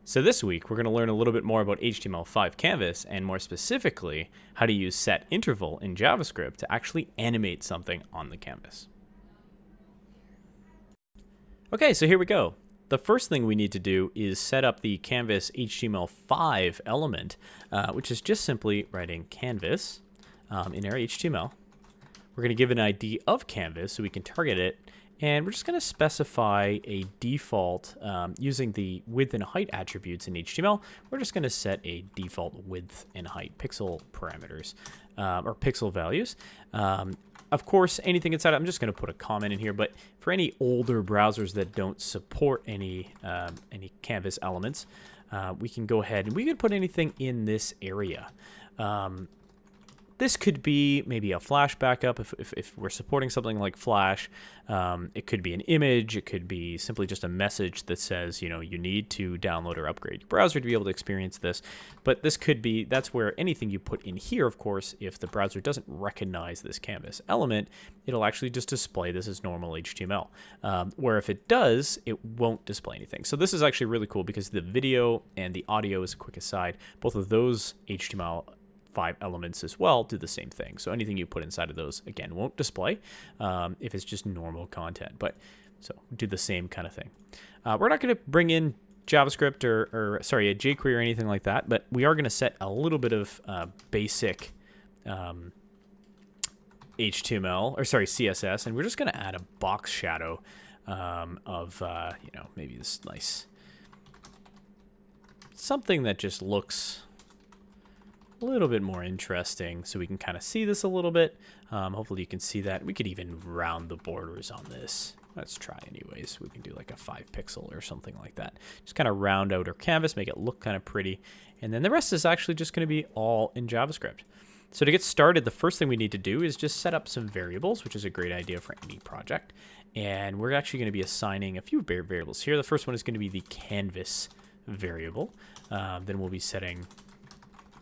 So this week, we're going to learn a little bit more about HTML5 Canvas, and more specifically, how to use setInterval in JavaScript to actually animate something on the canvas. Okay, so here we go. The first thing we need to do is set up the Canvas HTML5 element, which is just simply writing canvas in our HTML. We're going to give it an ID of canvas so we can target it. And we're just going to specify a default using the width and height attributes in HTML. We're just going to set a default width and height pixel parameters or pixel values. Of course, anything inside, I'm just going to put a comment in here. But for any older browsers that don't support any canvas elements, we can go ahead and we can put anything in this area. This could be maybe a Flash backup if we're supporting something like Flash. It could be an image. It could be simply just a message that says, you know, you need to download or upgrade your browser to be able to experience this. But this could be, that's where anything you put in here, of course, if the browser doesn't recognize this canvas element, it'll actually just display this as normal HTML. Where if it does, it won't display anything. So this is actually really cool because the video and the audio, as a quick aside, both of those HTML5 elements as well do the same thing. So anything you put inside of those, again, won't display if it's just normal content. But so do the same kind of thing. We're not going to bring in JavaScript or sorry, a jQuery or anything like that, but we are going to set a little bit of basic HTML, or sorry, CSS, and we're just going to add a box shadow of, you know, maybe this nice, something that just looks a little bit more interesting so we can kind of see this a little bit. Hopefully you can see that. We could even round the borders on this. Let's try anyways. We can do like a 5 pixel or something like that. Just kind of round out our canvas, make it look kind of pretty. And then the rest is actually just going to be all in JavaScript. So to get started, the first thing we need to do is just set up some variables, which is a great idea for any project. And we're actually going to be assigning a few variables here. The first one is going to be the canvas variable. Then we'll be setting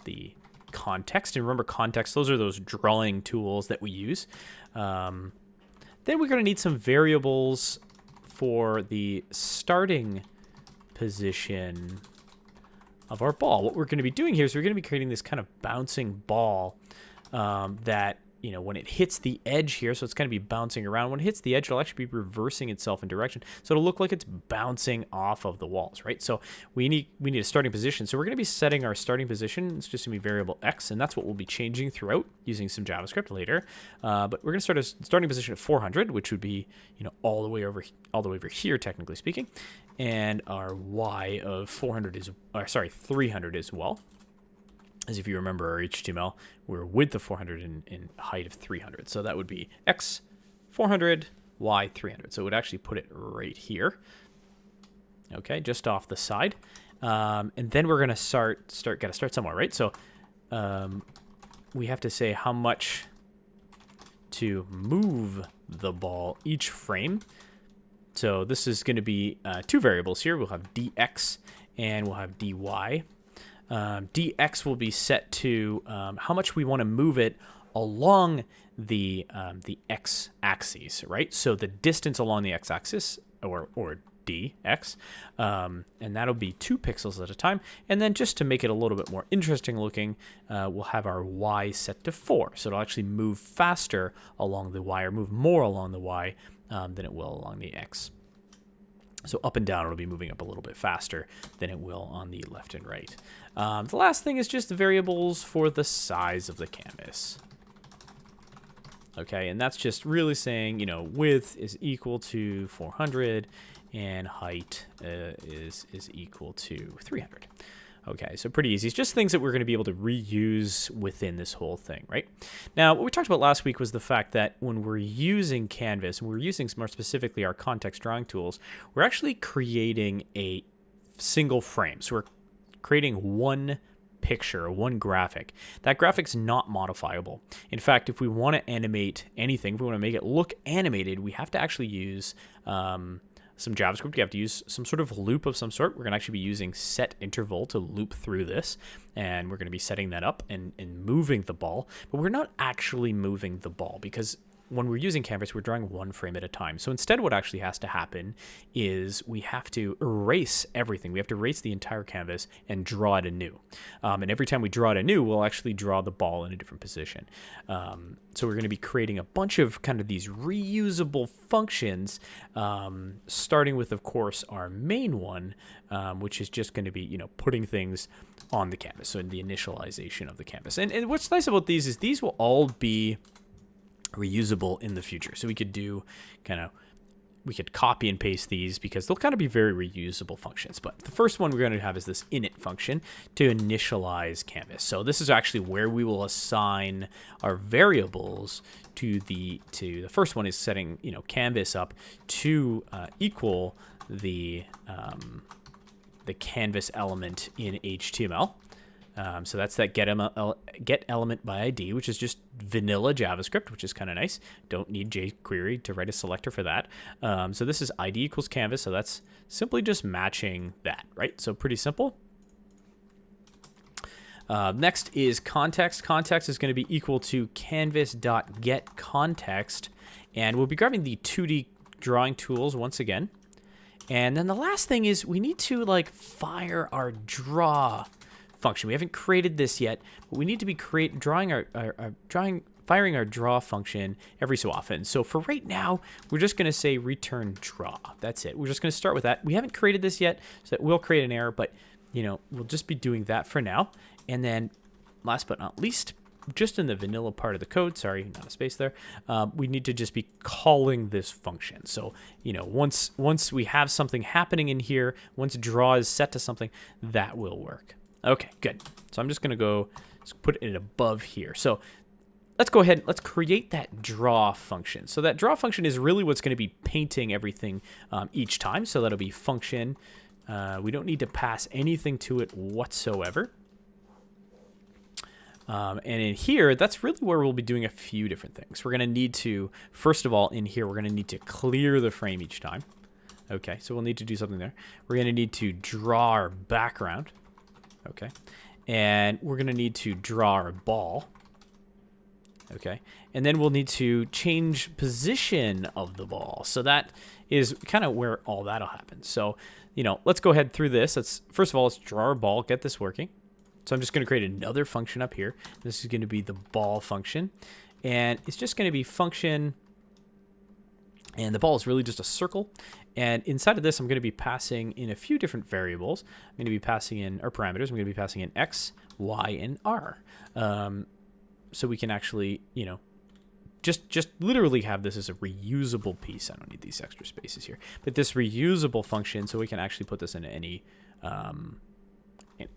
the context, and remember context, those are those drawing tools that we use. Then we're going to need some variables for the starting position of our ball. What we're going to be doing here is we're going to be creating this kind of bouncing ball that, you know, when it hits the edge here, so it's going to be bouncing around. When it hits the edge, it'll actually be reversing itself in direction. So it'll look like it's bouncing off of the walls, right? So we need a starting position. So we're going to be setting our starting position. It's just going to be variable X, and that's what we'll be changing throughout using some JavaScript later. But we're going to start a starting position at 400, which would be, you know, all the way over here, technically speaking. And our Y of 400 is, or sorry, 300 as well. As if you remember our HTML, we're width of 400 and height of 300. So that would be X 400, Y 300. So it would actually put it right here. Okay, just off the side. And then we're gonna gotta start somewhere, right? So we have to say how much to move the ball each frame. So this is gonna be 2 variables here. We'll have dx and we'll have dy. Dx will be set to how much we want to move it along the x-axis, right? So the distance along the x-axis, or dx, and that'll be 2 pixels at a time. And then just to make it a little bit more interesting looking, we'll have our y set to 4. So it'll actually move faster along the y, or move more along the y than it will along the x. So up and down, it'll be moving up a little bit faster than it will on the left and right. The last thing is just the variables for the size of the canvas. Okay, and that's just really saying, you know, width is equal to 400 and height is equal to 300. Okay, so pretty easy. It's just things that we're going to be able to reuse within this whole thing, right? Now, what we talked about last week was the fact that when we're using Canvas, and we're using more specifically our context drawing tools, we're actually creating a single frame. So we're creating one picture, one graphic. That graphic's not modifiable. In fact, if we want to animate anything, if we want to make it look animated, we have to actually use some JavaScript. You have to use some sort of loop of some sort. We're going to actually be using setInterval to loop through this, and we're going to be setting that up and moving the ball. But we're not actually moving the ball because when we're using Canvas, we're drawing one frame at a time. So instead, what actually has to happen is we have to erase everything. We have to erase the entire canvas and draw it anew. And every time we draw it anew, we'll actually draw the ball in a different position. So we're going to be creating a bunch of kind of these reusable functions, starting with, of course, our main one, which is just going to be, putting things on the canvas. So in the initialization of the canvas. And what's nice about these is these will all be reusable in the future. So we could do we could copy and paste these because they'll kind of be very reusable functions. But the first one we're going to have is this init function to initialize canvas. So this is actually where we will assign our variables to the first one is setting, canvas up to equal the canvas element in HTML. So that's that get element by ID, which is just vanilla JavaScript, which is kind of nice. Don't need jQuery to write a selector for that. So this is ID equals canvas. So that's simply just matching that, right? So pretty simple. Next is context. Context is going to be equal to canvas.getContext. And we'll be grabbing the 2D drawing tools once again. And then the last thing is we need to fire our draw function. We haven't created this yet, but we need to be firing our draw function every so often. So for right now, we're just going to say return draw. That's it. We're just going to start with that. We haven't created this yet, so that will create an error, but we'll just be doing that for now. And then last but not least, just in the vanilla part of the code, sorry, not a space there, we need to just be calling this function. So, once we have something happening in here, once draw is set to something, that will work. Okay, good. So I'm just going to put it above here. So let's go ahead, let's create that draw function. So that draw function is really what's going to be painting everything each time. So that'll be function. We don't need to pass anything to it whatsoever. And in here, that's really where we'll be doing a few different things. We're going to need to, first of all, in here, we're going to need to clear the frame each time. Okay, so we'll need to do something there. We're going to need to draw our background. Okay, and we're going to need to draw our ball. Okay, and then we'll need to change position of the ball. So that is kind of where all that'll happen. So, let's go ahead through this. First of all, let's draw our ball, get this working. So I'm just going to create another function up here. This is going to be the ball function, and it's just going to be function, and the ball is really just a circle. And inside of this, I'm going to be passing in a few different variables. I'm going to be passing in our parameters. I'm going to be passing in X, Y, and R. So we can actually, just literally have this as a reusable piece. I don't need these extra spaces here. But this reusable function, so we can actually put this into any,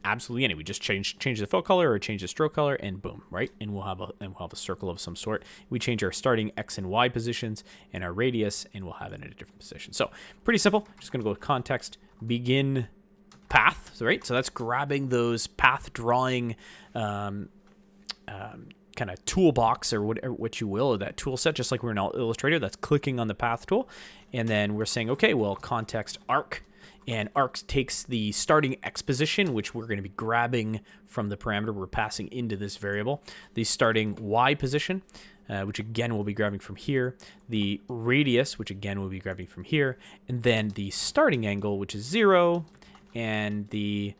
absolutely any. We just change the fill color or change the stroke color, and boom, right? And we'll have a circle of some sort. We change our starting X and Y positions and our radius, and we'll have it in a different position. So pretty simple. Just going to go with context, begin path, right? So that's grabbing those path drawing kind of toolbox or whatever, what you will, or that tool set, just like we're in Illustrator. That's clicking on the path tool, and then we're saying, okay, well, context arc. And arc takes the starting X position, which we're going to be grabbing from the parameter we're passing into this variable. The starting Y position, which again we'll be grabbing from here. The radius, which again we'll be grabbing from here. And then the starting angle, which is 0. And the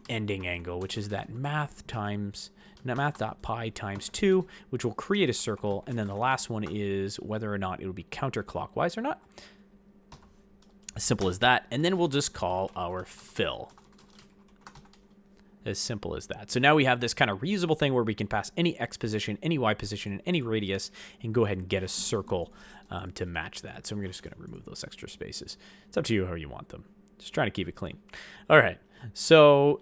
ending angle, which is that math.pi times 2, which will create a circle. And then the last one is whether or not it will be counterclockwise or not. As simple as that. And then we'll just call our fill. As simple as that. So now we have this kind of reusable thing where we can pass any X position, any Y position, and any radius, and go ahead and get a circle to match that. So I'm just going to remove those extra spaces. It's up to you how you want them. Just trying to keep it clean. All right. So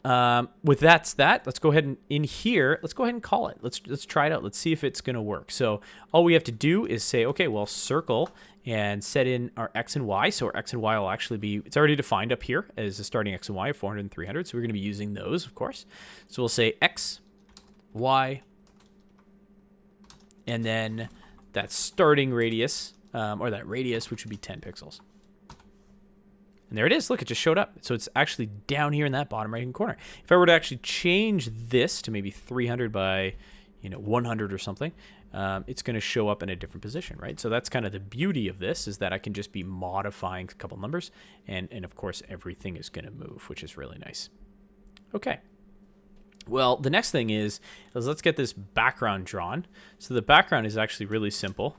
with that, let's go ahead and in here, let's go ahead and call it. Let's try it out. Let's see if it's going to work. So all we have to do is say, okay, well, circle and set in our X and Y. So our X and Y will actually be, it's already defined up here as a starting X and Y of 400 and 300. So we're going to be using those, of course. So we'll say X, Y, and then that starting radius, or that radius, which would be 10 pixels. And there it is. Look, it just showed up. So it's actually down here in that bottom right-hand corner. If I were to actually change this to maybe 300 by 100 or something, it's going to show up in a different position, right? So that's kind of the beauty of this, is that I can just be modifying a couple numbers, and of course everything is going to move, which is really nice. Okay. Well, the next thing is let's get this background drawn. So the background is actually really simple.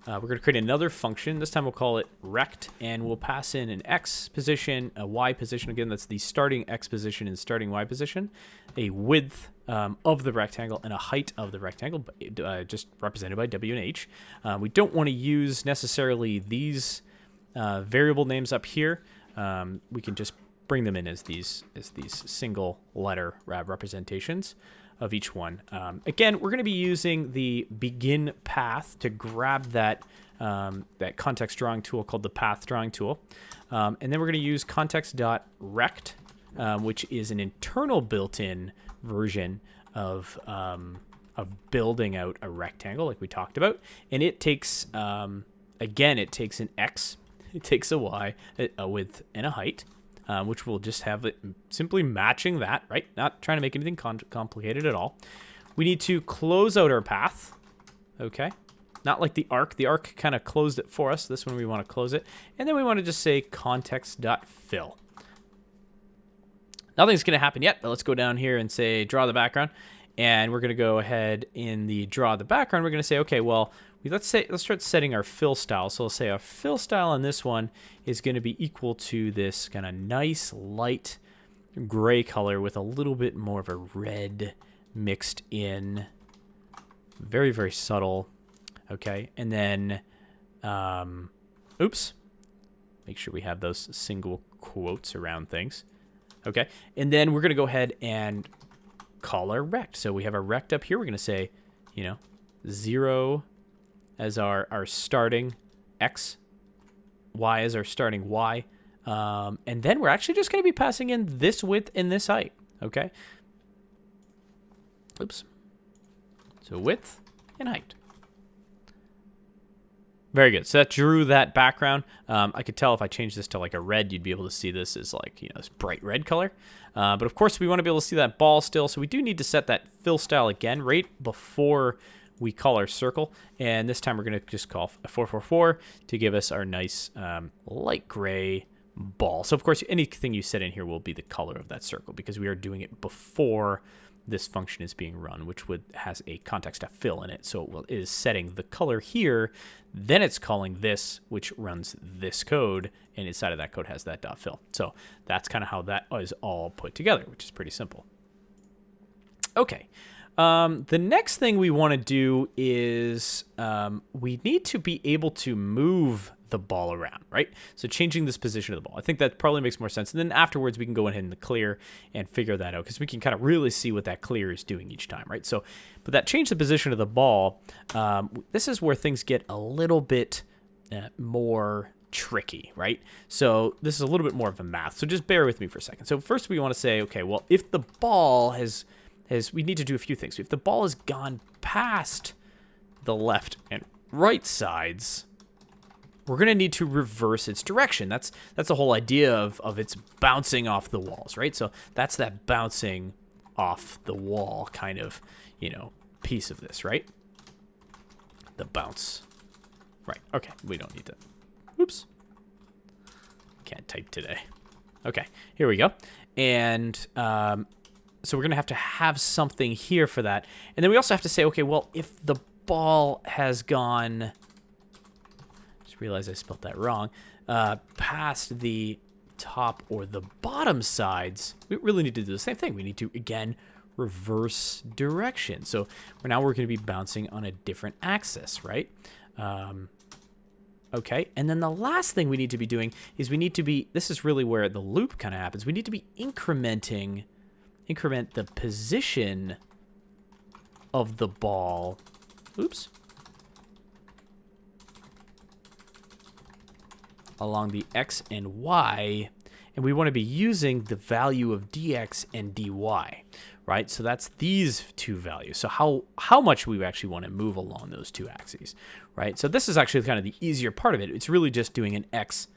We're going to create another function. This time we'll call it rect, and we'll pass in an x position, a y position. Again, that's the starting x position and starting y position, a width of the rectangle, and a height of the rectangle, just represented by w and h. We don't want to use necessarily these variable names up here. We can just bring them in as these single letter representations of each one. Again, we're going to be using the begin path to grab that that context drawing tool called the path drawing tool, and then we're going to use context.rect, which is an internal built-in version of building out a rectangle like we talked about, and it takes again, it takes an x, it takes a y, a width, and a height. Which we'll just have it simply matching that, right? Not trying to make anything complicated at all. We need to close out our path, okay? Not like the arc. The arc kind of closed it for us. This one we want to close it. And then we want to just say context.fill. Nothing's going to happen yet, but let's go down here and say draw the background. And we're going to go ahead in the draw the background. We're going to say, okay, well, let's start setting our fill style. So we'll say our fill style on this one is going to be equal to this kind of nice light gray color with a little bit more of a red mixed in. Very, very subtle. Okay. And then, oops. Make sure we have those single quotes around things. Okay. And then we're going to go ahead and call our rect. So we have our rect up here. We're going to say, 0 as our starting x, y as our starting y, and then we're actually just going to be passing in this width and this height, okay? Oops. So width and height. Very good. So that drew that background. I could tell if I change this to like a red, you'd be able to see this as like, this bright red color. But of course, we want to be able to see that ball still, so we do need to set that fill style again right before we call our circle, and this time we're going to just call 444 to give us our nice light gray ball. So of course, anything you set in here will be the color of that circle because we are doing it before this function is being run, which has a context.fill in it. So it is setting the color here, then it's calling this, which runs this code, and inside of that code has that .fill. So that's kind of how that is all put together, which is pretty simple. Okay. The next thing we want to do is we need to be able to move the ball around, right? So changing this position of the ball. I think that probably makes more sense. And then afterwards, we can go ahead in the clear and figure that out because we can kind of really see what that clear is doing each time, right? So, but that change the position of the ball, this is where things get a little bit more tricky, right? So this is a little bit more of a math. So just bear with me for a second. So first we want to say, okay, well, if the ball we need to do a few things. If the ball has gone past the left and right sides, we're going to need to reverse its direction. That's the whole idea of it's bouncing off the walls, right? So that's that bouncing off the wall kind of, piece of this, right? The bounce. Right. Okay. We don't need to. Oops. Can't type today. Okay. Here we go. And, so we're going to have something here for that. And then we also have to say, okay, well, if the ball has gone, just realized I spelled that wrong, past the top or the bottom sides, we really need to do the same thing. We need to, again, reverse direction. So now we're going to be bouncing on a different axis, right? Okay, and then the last thing we need to be doing is this is really where the loop kind of happens. We need to be increment the position of the ball. Oops. Along the x and y, and we want to be using the value of dx and dy, right? So that's these two values. So how much we actually want to move along those two axes, right? So this is actually kind of the easier part of it. It's really just doing an x,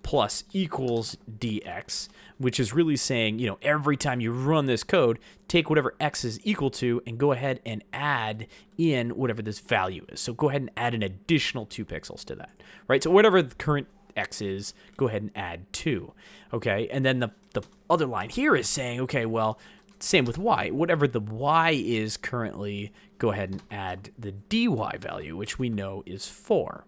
plus equals dx, which is really saying, you know, every time you run this code, take whatever x is equal to and go ahead and add in whatever this value is. So go ahead and add an additional 2 pixels to that, right? So whatever the current x is, go ahead and add 2, okay? And then the other line here is saying, okay, well, same with y. Whatever the y is currently, go ahead and add the dy value, which we know is 4.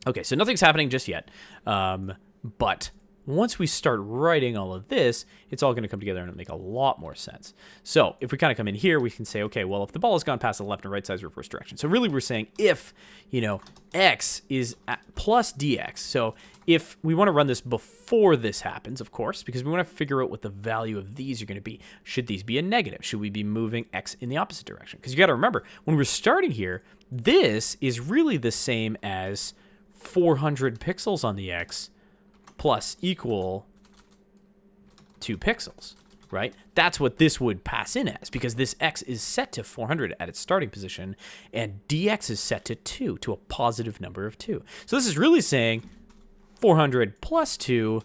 Okay, so nothing's happening just yet, but once we start writing all of this, it's all going to come together and make a lot more sense. So if we kind of come in here, we can say, okay, well, if the ball has gone past the left and right side's reverse direction. So really we're saying if, you know, x is plus dx. So if we want to run this before this happens, of course, because we want to figure out what the value of these are going to be. Should these be a negative? Should we be moving x in the opposite direction? Because you got to remember, when we're starting here, this is really the same as 400 pixels on the x plus equal 2 pixels, right? That's what this would pass in as, because this x is set to 400 at its starting position, and dx is set to 2, to a positive number of 2. So this is really saying 400 plus 2,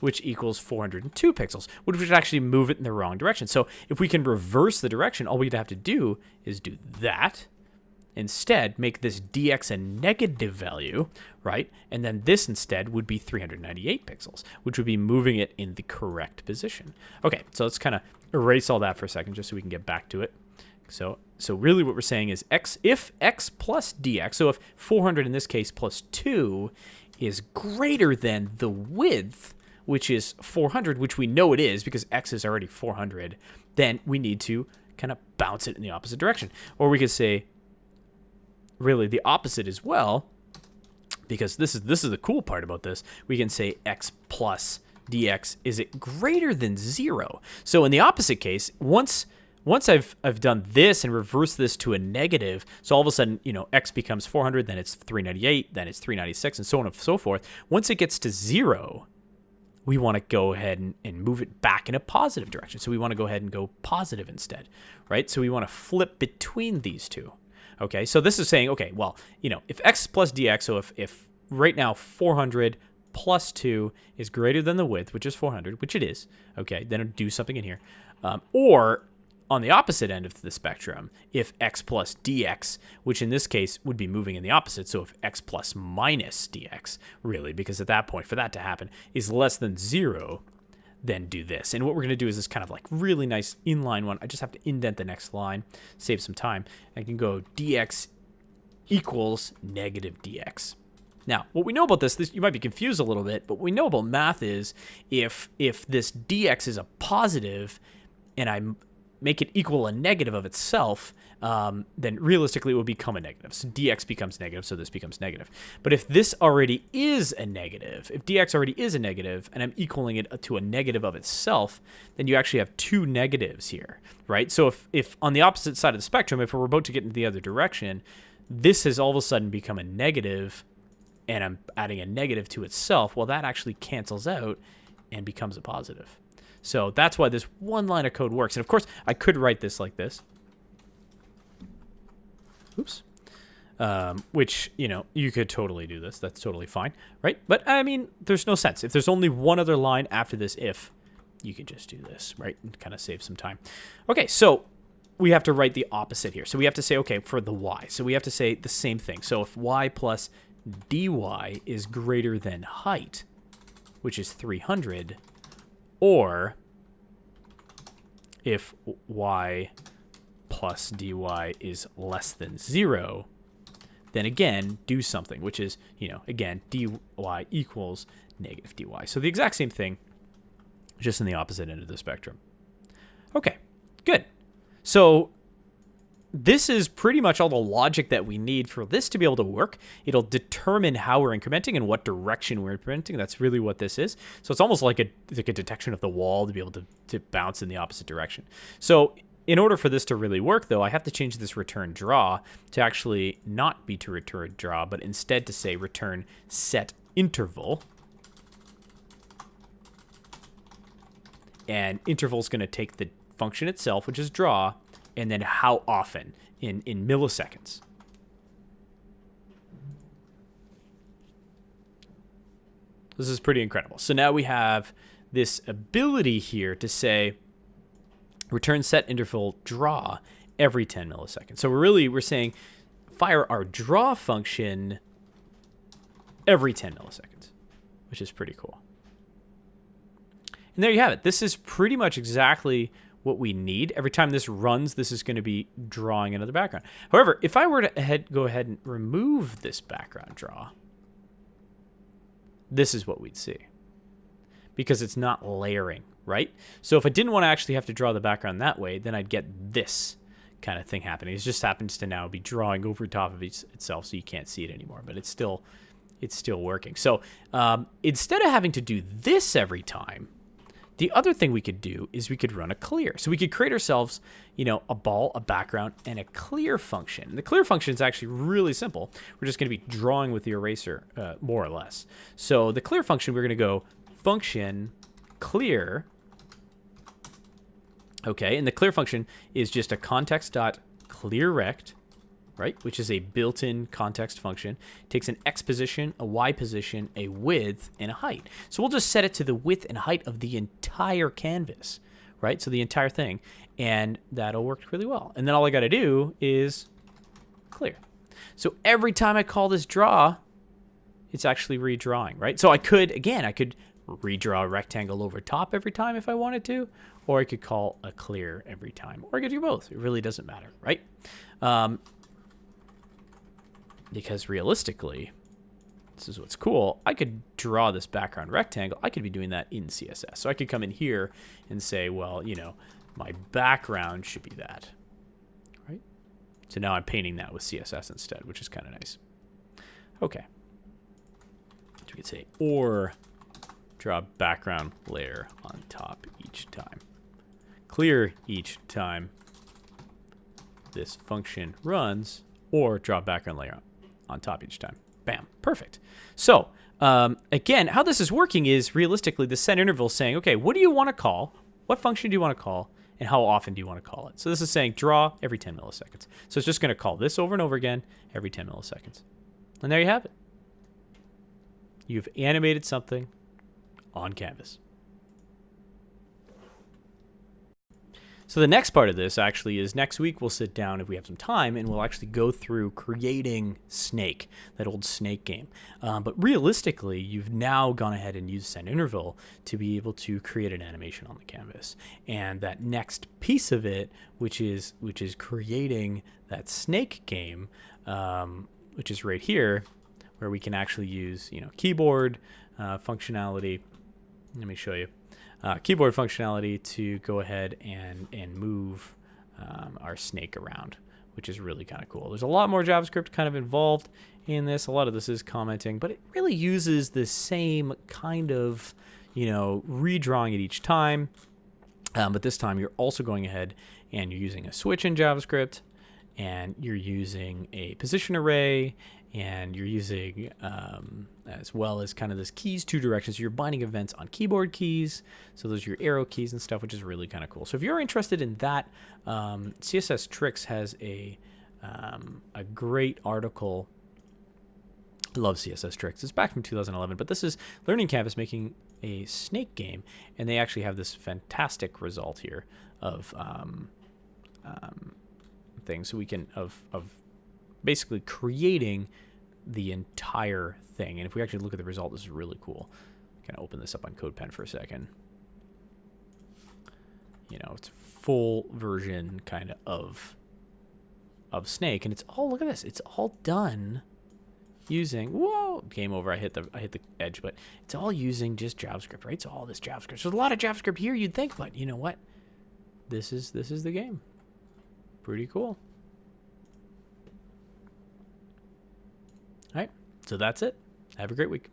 which equals 402 pixels, which would actually move it in the wrong direction. So if we can reverse the direction, all we'd have to do is do that. Instead, make this dx a negative value, right? And then this instead would be 398 pixels, which would be moving it in the correct position. Okay, so let's kind of erase all that for a second just so we can get back to it. So really what we're saying is if x plus dx, so if 400 in this case plus 2 is greater than the width, which is 400, which we know it is because x is already 400, then we need to kind of bounce it in the opposite direction. Or we could say, really the opposite as well, because this is the cool part about this. We can say x plus dx, is it greater than 0? So in the opposite case, once I've done this and reversed this to a negative, so all of a sudden, you know, x becomes 400, then it's 398, then it's 396, and so on and so forth. Once it gets to 0, we want to go ahead and move it back in a positive direction. So we want to go ahead and go positive instead, right? So we want to flip between these two. Okay, so this is saying, okay, well, you know, if x plus dx, so if right now 400 plus 2 is greater than the width, which is 400, which it is, okay, then do something in here. Or on the opposite end of the spectrum, if x plus dx, which in this case would be moving in the opposite, so if x plus minus dx, really, because at that point, for that to happen, is less than 0, then do this. And what we're going to do is this kind of like really nice inline one. I just have to indent the next line, save some time. I can go dx equals negative dx. Now, what we know about this, you might be confused a little bit, but what we know about math is if this dx is a positive and I make it equal a negative of itself, then realistically it will become a negative. So dx becomes negative, so this becomes negative. But if this already is a negative, if dx already is a negative, and I'm equaling it to a negative of itself, then you actually have 2 negatives here, right? So if on the opposite side of the spectrum, if we're about to get into the other direction, this has all of a sudden become a negative, and I'm adding a negative to itself, well, that actually cancels out and becomes a positive. So that's why this one line of code works. And of course, I could write this like this. Oops. Which, you know, you could totally do this. That's totally fine, right? But, I mean, there's no sense. If there's only one other line after this if, you could just do this, right? And kind of save some time. Okay, so we have to write the opposite here. So we have to say, okay, for the y. So we have to say the same thing. So if y plus dy is greater than height, which is 300, or if y plus dy is less than 0, then again, do something, which is, you know, again, dy equals negative dy. So the exact same thing, just in the opposite end of the spectrum. Okay, good. So this is pretty much all the logic that we need for this to be able to work. It'll determine how we're incrementing and what direction we're incrementing. That's really what this is. So it's almost like a detection of the wall to be able to bounce in the opposite direction. So in order for this to really work, though, I have to change this return draw to actually not be to return draw, but instead to say return setInterval. And interval is going to take the function itself, which is draw, and then how often in milliseconds. This is pretty incredible. So now we have this ability here to say return set interval draw every 10 milliseconds. So we're saying fire our draw function every 10 milliseconds, which is pretty cool. And there you have it. This is pretty much exactly what we need. Every time this runs, this is going to be drawing another background. However, if I were to go ahead and remove this background draw, this is what we'd see, because it's not layering, right? So if I didn't want to actually have to draw the background that way, then I'd get this kind of thing happening. It just happens to now be drawing over top of itself, so you can't see it anymore, but it's still working. So instead of having to do this every time, the other thing we could do is we could run a clear. So we could create ourselves, a ball, a background, and a clear function. And the clear function is actually really simple. We're just going to be drawing with the eraser, more or less. So the clear function, we're going to go function clear. Okay, and the clear function is just a context.clearRect, right? Which is a built-in context function. It takes an X position, a Y position, a width, and a height. So we'll just set it to the width and height of the entire canvas, right? So the entire thing, and that'll work really well. And then all I got to do is clear. So every time I call this draw, it's actually redrawing, right? So I could redraw a rectangle over top every time if I wanted to, or I could call a clear every time, or I could do both. It really doesn't matter, right? Because realistically, this is what's cool. I could draw this background rectangle. I could be doing that in CSS. So I could come in here and say, well, my background should be that, right? So now I'm painting that with CSS instead, which is kind of nice. Okay. So we could say, or draw background layer on top each time. Clear each time this function runs, or draw background layer on top each time. Bam, perfect. So again, how this is working is realistically the set interval is saying, okay, what do you want to call? What function do you want to call? And how often do you want to call it? So this is saying draw every 10 milliseconds. So it's just going to call this over and over again every 10 milliseconds. And there you have it. You've animated something on canvas. So the next part of this actually is next week we'll sit down if we have some time and we'll actually go through creating Snake, that old Snake game. But realistically, you've now gone ahead and used setInterval to be able to create an animation on the canvas. And that next piece of it, which is creating that Snake game, which is right here, where we can actually use keyboard functionality. Let me show you. Keyboard functionality to go ahead and move our snake around, which is really kind of cool. There's a lot more JavaScript kind of involved in this. A lot of this is commenting, but it really uses the same kind of, redrawing it each time. But this time you're also going ahead and you're using a switch in JavaScript, and you're using a position array, and you're using, as well as kind of this keys two directions. You're binding events on keyboard keys. So those are your arrow keys and stuff, which is really kind of cool. So if you're interested in that, CSS Tricks has a great article. I love CSS Tricks. It's back from 2011, but this is Learning Canvas making a snake game. And they actually have this fantastic result here of things. So we can, of basically creating the entire thing. And if we actually look at the result, this is really cool. Kind of open this up on CodePen for a second. It's full version kind of Snake, and it's all, look at this, it's all done using, whoa, game over, I hit the edge, but it's all using just JavaScript, right? It's all this JavaScript. So there's a lot of JavaScript here, you'd think, but you know what? This is the game. Pretty cool. All right, so that's it. Have a great week.